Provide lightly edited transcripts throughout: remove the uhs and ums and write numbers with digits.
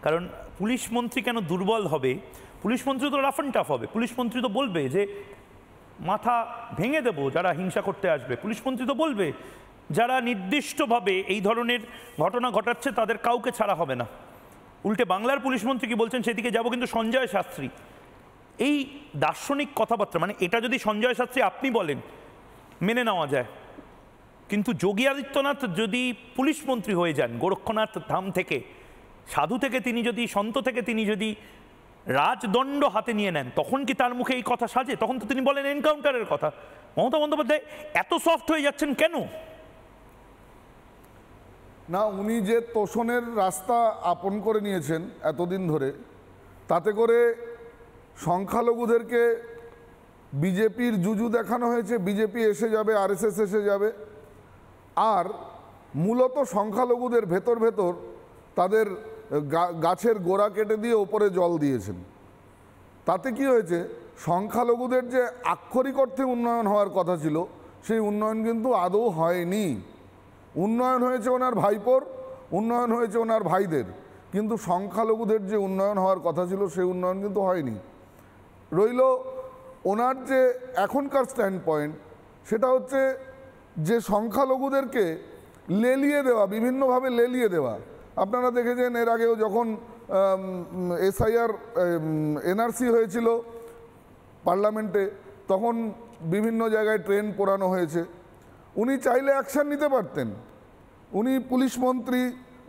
কারণ পুলিশ মন্ত্রী কেন দুর্বল হবে? পুলিশ মন্ত্রী তো রাফ অ্যান্ড টাফ হবে। পুলিশ মন্ত্রী তো বলবে যে মাথা ভেঙে দেবো যারা হিংসা করতে আসবে। পুলিশ মন্ত্রী তো বলবে যারা নির্দিষ্টভাবে এই ধরনের ঘটনা ঘটাচ্ছে তাদের কাউকে ছাড়া হবে না। উল্টে বাংলার পুলিশ মন্ত্রী কি বলছেন সেদিকে যাব, কিন্তু সঞ্জয় শাস্ত্রী এই দার্শনিক কথাবার্তা, মানে এটা যদি সঞ্জয় শাস্ত্রী আপনি বলেন মেনে নেওয়া যায়, কিন্তু যোগী আদিত্যনাথ যদি পুলিশ মন্ত্রী হয়ে যান, গোরক্ষনাথ ধাম থেকে, সাধু থেকে তিনি যদি, সন্ত থেকে তিনি যদি রাজদণ্ড হাতে নিয়ে নেন, তখন কি তার মুখে এই কথা সাজে? তখন তো তিনি বলেন এনকাউন্টারের কথা। মমতা বন্দ্যোপাধ্যায় এত সফট হয়ে যাচ্ছেন কেন? না, উনি যে তোষণের রাস্তা আপন করে নিয়েছেন এতদিন ধরে, তাতে করে সংখ্যালঘুদেরকে বিজেপির জুজু দেখানো হয়েছে, বিজেপি এসে যাবে, আরএসএস এসে যাবে। আর মূলত সংখ্যালঘুদের ভেতর ভেতর তাদের গাছের গোড়া কেটে দিয়ে ওপরে জল দিয়েছেন। তাতে কি হয়েছে, সংখ্যালঘুদের যে আক্ষরিক অর্থে উন্নয়ন হওয়ার কথা ছিল সেই উন্নয়ন কিন্তু আদৌ হয়নি। উন্নয়ন হয়েছে ওনার ভাইপোর, উন্নয়ন হয়েছে ওনার ভাইদের, কিন্তু সংখ্যালঘুদের যে উন্নয়ন হওয়ার কথা ছিল সেই উন্নয়ন কিন্তু হয়নি। রইল ওনার যে এখনকার স্ট্যান্ড পয়েন্ট, সেটা হচ্ছে যে সংখ্যালঘুদেরকে লেলিয়ে দেওয়া, বিভিন্নভাবে লেলিয়ে দেওয়া। আপনারা দেখেছেন এর আগেও যখন এসআইআর এনআরসি হয়েছিল পার্লামেন্টে, তখন বিভিন্ন জায়গায় ট্রেন পোড়ানো হয়েছে। উনি চাইলে অ্যাকশান নিতে পারতেন। উনি পুলিশ মন্ত্রী,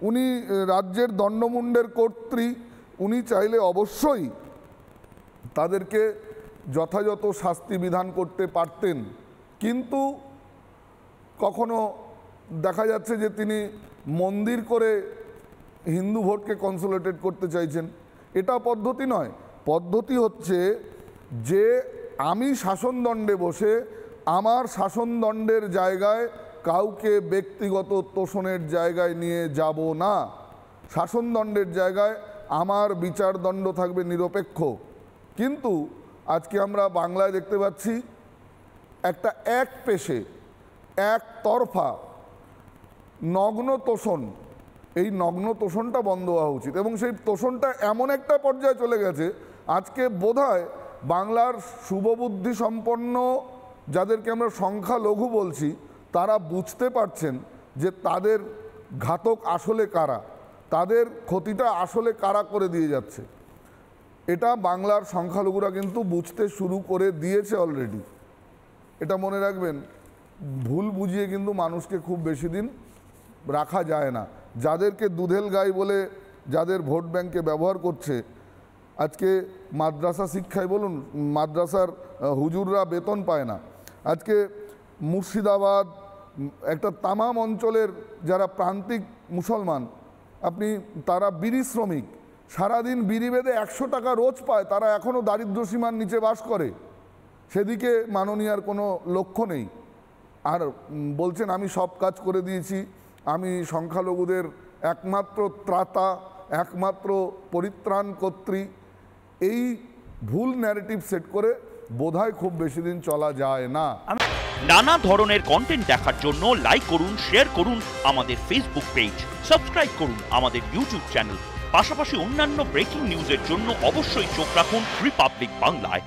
উনি রাজ্যের দণ্ডমুণ্ডের কর্ত্রী, উনি চাইলে অবশ্যই তাদেরকে যথাযথ শাস্তি বিধান করতে পারতেন। কিন্তু কখনো দেখা যাচ্ছে যে তিনি মন্দির করে হিন্দু ভোটকে কনসোলিডেট করতে চাইছেন। এটা পদ্ধতি নয়। পদ্ধতি হচ্ছে যে আমি শাসনদণ্ডে বসে আমার শাসনদণ্ডের জায়গায় কাউকে ব্যক্তিগত তোষণের জায়গায় নিয়ে যাব না। শাসনদণ্ডের জায়গায় আমার বিচারদণ্ড থাকবে নিরপেক্ষ। কিন্তু আজকে আমরা বাংলায় দেখতে পাচ্ছি একটা এক পেশে একতরফা নগ্ন তোষণ। এই নগ্ন তোষণটা বন্ধ হওয়া উচিত, এবং সেই তোষণটা এমন একটা পর্যায়ে চলে গেছে আজকে বোধহয় বাংলার শুভবুদ্ধি সম্পন্ন যাদেরকে আমরা সংখ্যালঘু বলছি তারা বুঝতে পারছেন যে তাদের ঘাতক আসলে কারা, তাদের ক্ষতিটা আসলে কারা করে দিয়ে যাচ্ছে। এটা বাংলার সংখ্যালঘুরা কিন্তু বুঝতে শুরু করে দিয়েছে অলরেডি। এটা মনে রাখবেন, ভুল বুঝিয়ে কিন্তু মানুষকে খুব বেশি দিন রাখা যায় না। যাদেরকে দুধেল গাই বলে যাদের ভোট ব্যাংকে ব্যবহার করছে, আজকে মাদ্রাসা শিক্ষায় বলুন, মাদ্রাসার হুজুররা বেতন পায় না। আজকে মুর্শিদাবাদ একটা তামাম অঞ্চলের যারা প্রান্তিক মুসলমান, আপনি তারা বিড়ি শ্রমিক, সারাদিন বিড়ি বেঁধে 100 টাকা রোজ পায়, তারা এখনও দারিদ্র্যসীমার নিচে বাস করে। সেদিকে মাননীয়ার কোনো লক্ষ্য নেই। আর বলছেন আমি সব কাজ করে দিয়েছি, আমি সংখ্যালঘুদের একমাত্র ত্রাতা, একমাত্র পরিত্রাণকর্ত্রী। এই ভুল ন্যারেটিভ সেট করে বোধহয় খুব বেশি দিন চলা যায় না। নানা ধরনের কন্টেন্ট দেখার জন্য লাইক করুন, শেয়ার করুন আমাদের ফেসবুক পেজ, সাবস্ক্রাইব করুন আমাদের ইউটিউব চ্যানেল। পাশাপাশি অন্যান্য ব্রেকিং নিউজের জন্য অবশ্যই চোখ রাখুন রিপাবলিক বাংলায়।